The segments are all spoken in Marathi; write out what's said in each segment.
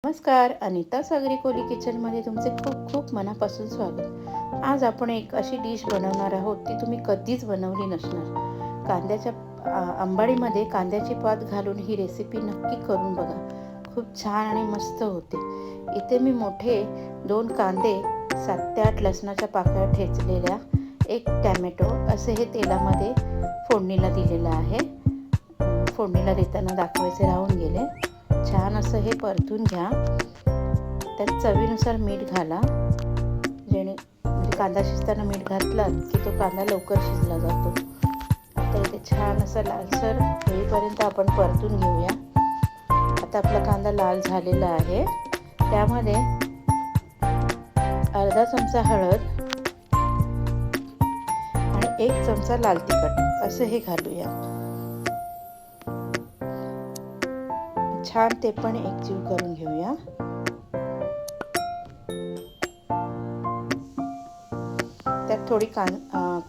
नमस्कार, अनिता सागरी कोली किचनमध्ये तुमचे खूप खूप मनापासून स्वागत. आज आपण एक अशी डिश बनवणार आहोत ती तुम्ही कधीच बनवली नसणार. कांद्याच्या आंबाडीमध्ये कांद्याची पात घालून ही रेसिपी नक्की करून बघा. खूप छान आणि मस्त होते. इथे मी मोठे 2 कांदे, 7 ते 8 लसणाच्या पाकळ्या ठेचलेल्या, 1 टॅमॅटो असे हे तेलामध्ये फोडणीला दिलेलं आहे. फोडणीला देताना दाखवायचे राहून गेले. छान असं हे परतून घ्या. त्यात चवीनुसार मीठ घाला. म्हणजे कांदा शिजताना मीठ घातला की तो कांदा लवकर शिजला जातो. आता इथे छान असं लालसर होईपर्यंत आपण परतून घेऊया. आता आपला कांदा लाल झालेला आहे. त्यामध्ये अर्धा चमचा हळद आणि 1 चमचा लाल तिखट असं हे घालूया. छान ते पण एकजीव करून घेऊया. त्यात थोडी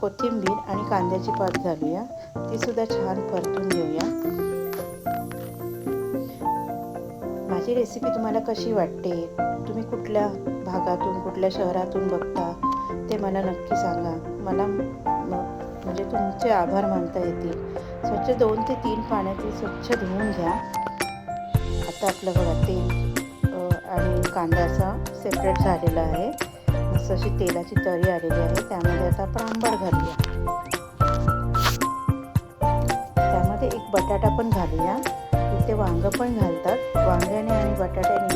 कोथिंबीर आणि कांद्याची पात घालूया. ती सुद्धा छान परतून घेऊया. माझी रेसिपी तुम्हाला कशी वाटते, तुम्ही कुठल्या भागातून कुठल्या शहरातून बघता ते मला नक्की सांगा. मला म्हणजे तुमचे आभार मानता येतील. स्वच्छ 2 ते 3 पाण्याने स्वच्छ धुवून घ्या. आता आपलं बघा तेल आणि कांदा असा सेपरेट झालेला आहे. मस्त अशी तेलाची तरी आलेली आहे. त्यामध्ये आता आपण आंबट घालूया. त्यामध्ये 1 बटाटा पण घालूया. इथे वांगं पण घालतात. वांग्याने आणि बटाट्याने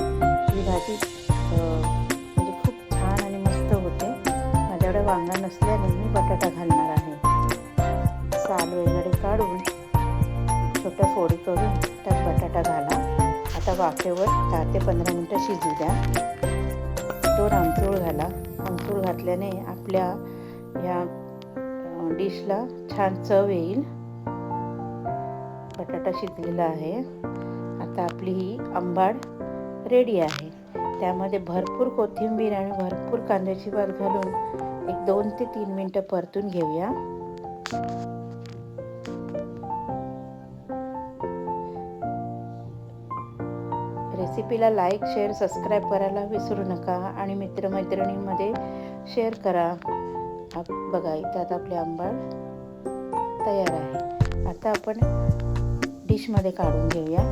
ही भाजी म्हणजे खूप छान आणि मस्त होते. माझ्याकडे वांगा नसल्याने मी बटाटा घालणार आहे. साल वगैरे काढून छोट्या फोडी करून त्यात बटाटा घाला. आता वाफेवर 10 ते 15 मिनटं शिजू द्या. 2 आमचूर घाला. आमचूर घातल्याने आपल्या या डिशला छान चव येईल. बटाटा शिजलेला आहे. आता आपली ही आंबाड रेडी आहे. त्यामध्ये भरपूर कोथिंबीर आणि भरपूर कांद्याची पात घालून एक 2 ते 3 मिनटं परतून घेऊया. रेसिपीला लाईक, शेअर, सबस्क्राईब करायला विसरू नका आणि मित्रमैत्रिणींमध्ये शेअर करा. बघा इथं आता आपली आंबाड तयार आहे. आता आपण डिशमध्ये काढून घेऊया.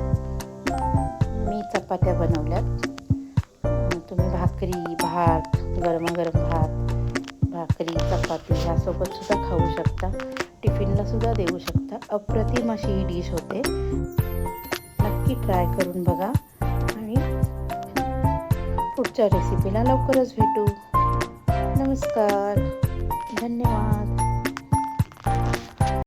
मी चपात्या बनवल्यात. तुम्ही भाकरी, भात, गरमागरम भात, भाकरी, चपाती ह्यासोबत सुद्धा खाऊ शकता. टिफिनला सुद्धा देऊ शकता. अप्रतिम अशी ही डिश होते. नक्की ट्राय करून बघा आणि पुढच्या रेसिपीला लवकरच भेटू. नमस्कार, धन्यवाद.